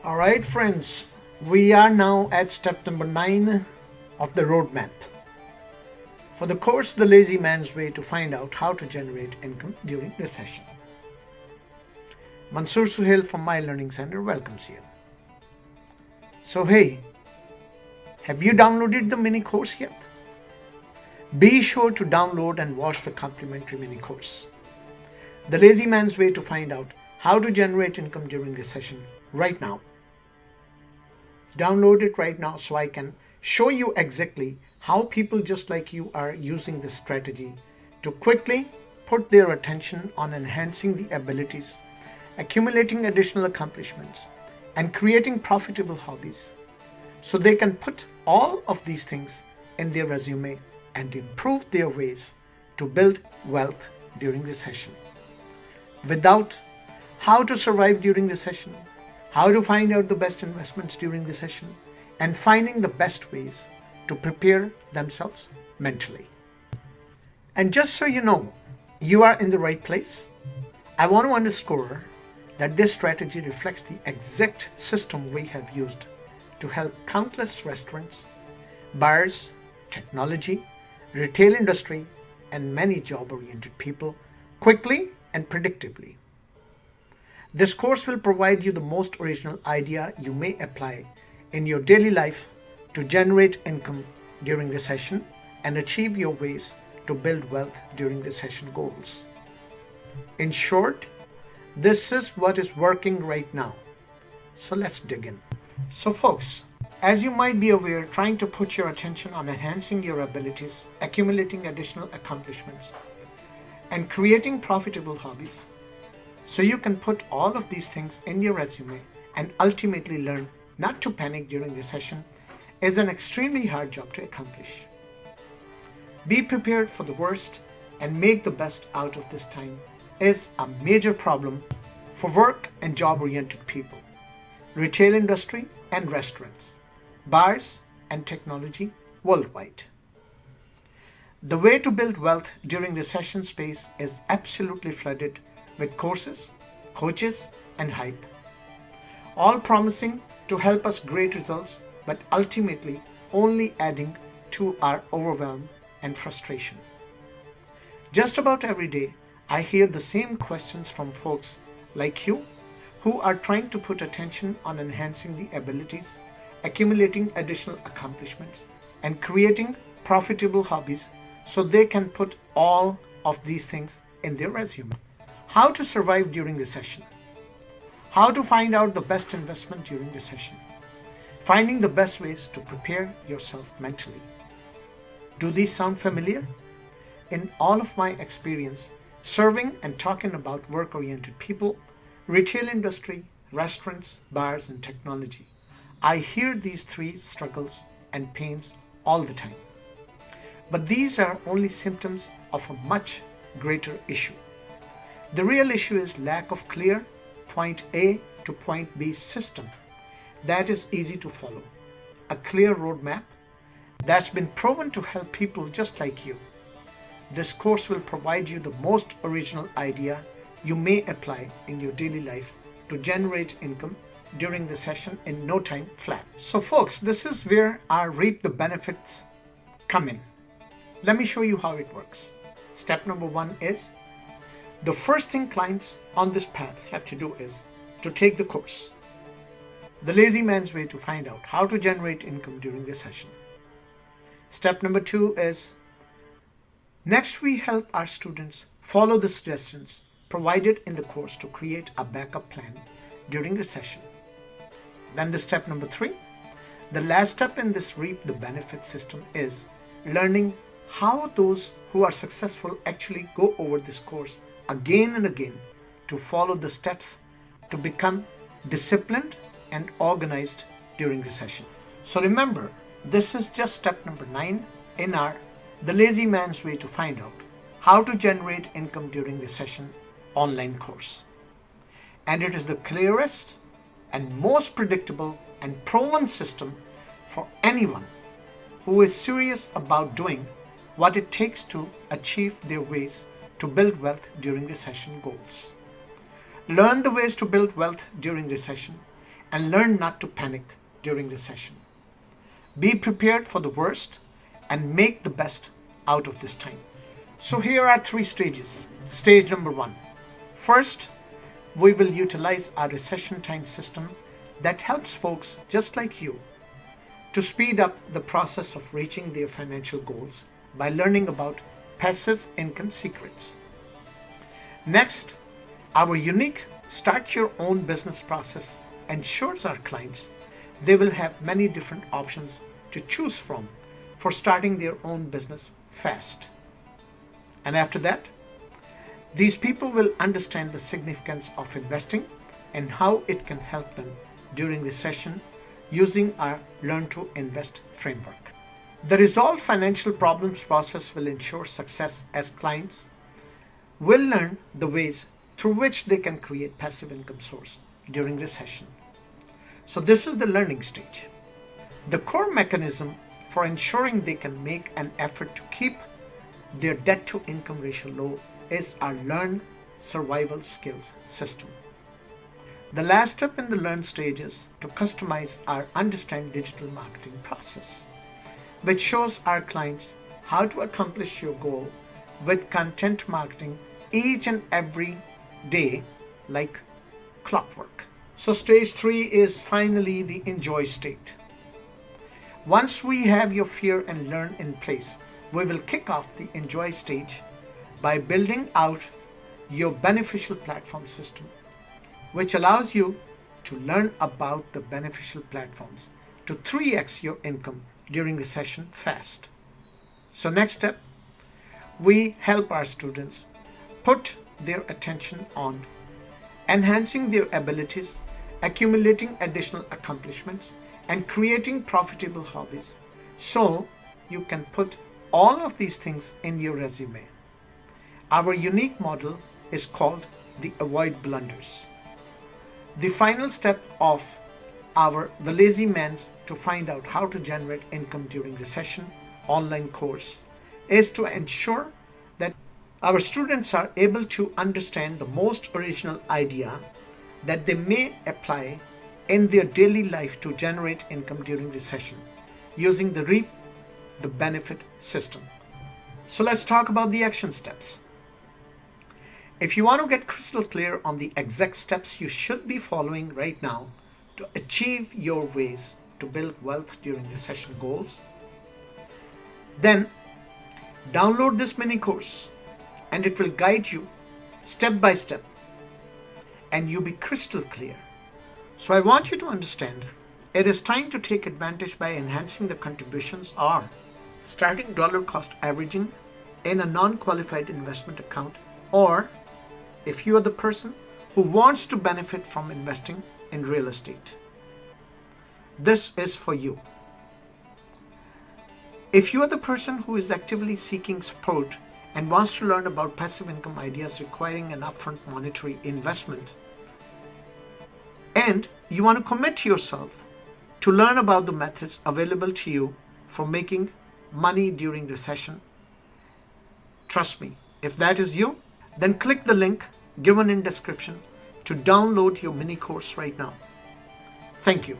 All right, friends, we are now at step number 9 of the roadmap for the course The Lazy Man's Way to find out how to generate income during recession. Mansoor Suhail from My Learning Center welcomes you. So, hey, have you downloaded the mini course yet? Be sure to download and watch the complimentary mini course, The Lazy Man's Way to find out how to generate income during recession right now. Download it right now so I can show you exactly how people just like you are using this strategy to quickly put their attention on enhancing the abilities, accumulating additional accomplishments, and creating profitable hobbies so they can put all of these things in their resume and improve their ways to build wealth during recession. Without how to survive during recession, how to find out the best investments during recession, and finding the best ways to prepare themselves mentally. And just so you know, you are in the right place. I want to underscore that this strategy reflects the exact system we have used to help countless restaurants, bars, technology, retail industry, and many job-oriented people quickly and predictably. This course will provide you the most original idea you may apply in your daily life to generate income during recession and achieve your ways to build wealth during recession goals. In short, this is what is working right now. So let's dig in. So folks, as you might be aware, trying to put your attention on enhancing your abilities, accumulating additional accomplishments, and creating profitable hobbies so you can put all of these things in your resume and ultimately learn not to panic during recession is an extremely hard job to accomplish. Be prepared for the worst and make the best out of this time is a major problem for work and job-oriented people, retail industry and restaurants, bars and technology worldwide. The way to build wealth during recession space is absolutely flooded with courses, coaches, and hype, all promising to help us great results, but ultimately only adding to our overwhelm and frustration. Just about every day, I hear the same questions from folks like you who are trying to put attention on enhancing the abilities, accumulating additional accomplishments, and creating profitable hobbies so they can put all of these things in their resume. How to survive during recession. How to find out the best investment during recession. Finding the best ways to prepare yourself mentally. Do these sound familiar? In all of my experience serving and talking about work-oriented people, retail industry, restaurants, bars, and technology, I hear these three struggles and pains all the time. But these are only symptoms of a much greater issue. The real issue is lack of clear point A to point B system that is easy to follow, a clear roadmap that's been proven to help people just like you. This course will provide you the most original idea you may apply in your daily life to generate income during the session in no time flat. So folks, this is where our reap the benefits come in. Let me show you how it works. Step number 1 is the first thing clients on this path have to do is to take the course, The Lazy Man's Way to find out how to generate income during recession. Step number 2 is next we help our students follow the suggestions provided in the course to create a backup plan during recession. Then the step number 3, the last step in this reap the benefit system is learning how those who are successful actually go over this course again and again to follow the steps to become disciplined and organized during recession. So remember, this is just step number 9 in our The Lazy Man's Way to find out how to generate income during recession online course. And it is the clearest and most predictable and proven system for anyone who is serious about doing what it takes to achieve their ways to build wealth during recession goals. Learn the ways to build wealth during recession and learn not to panic during recession. Be prepared for the worst and make the best out of this time. So here are 3 stages. Stage number 1. First, we will utilize our recession time system that helps folks just like you to speed up the process of reaching their financial goals by learning about passive income secrets. Next, our unique Start Your Own Business process ensures our clients they will have many different options to choose from for starting their own business fast. And after that, these people will understand the significance of investing and how it can help them during recession using our Learn to Invest framework. The Resolve Financial Problems process will ensure success as clients will learn the ways through which they can create passive income source during recession. So this is the learning stage. The core mechanism for ensuring they can make an effort to keep their debt to income ratio low is our Learn Survival Skills system. The last step in the learn stage is to customize our Understand Digital Marketing process, which shows our clients how to accomplish your goal with content marketing each and every day like clockwork. So stage 3 is finally the enjoy state. Once we have your fear and learn in place, we will kick off the enjoy stage by building out your beneficial platform system, which allows you to learn about the beneficial platforms to 3x your income during recession fast. So next step, we help our students put their attention on enhancing their abilities, accumulating additional accomplishments, and creating profitable hobbies so you can put all of these things in your resume. Our unique model is called the Avoid Blunders. The final step of the Lazy Man's to find out how to generate income during recession online course is to ensure that our students are able to understand the most original idea that they may apply in their daily life to generate income during recession using the Reap the Benefit system. So let's talk about the action steps. If you want to get crystal clear on the exact steps you should be following right now to achieve your ways to build wealth during recession goals, then download this mini course and it will guide you step by step and you'll be crystal clear. So I want you to understand it is time to take advantage by enhancing the contributions or starting dollar cost averaging in a non-qualified investment account, or if you are the person who wants to benefit from investing in real estate, this is for you. If you are the person who is actively seeking support and wants to learn about passive income ideas requiring an upfront monetary investment, and you want to commit yourself to learn about the methods available to you for making money during recession, trust me, if that is you, then click the link given in description to download your mini course right now. Thank you.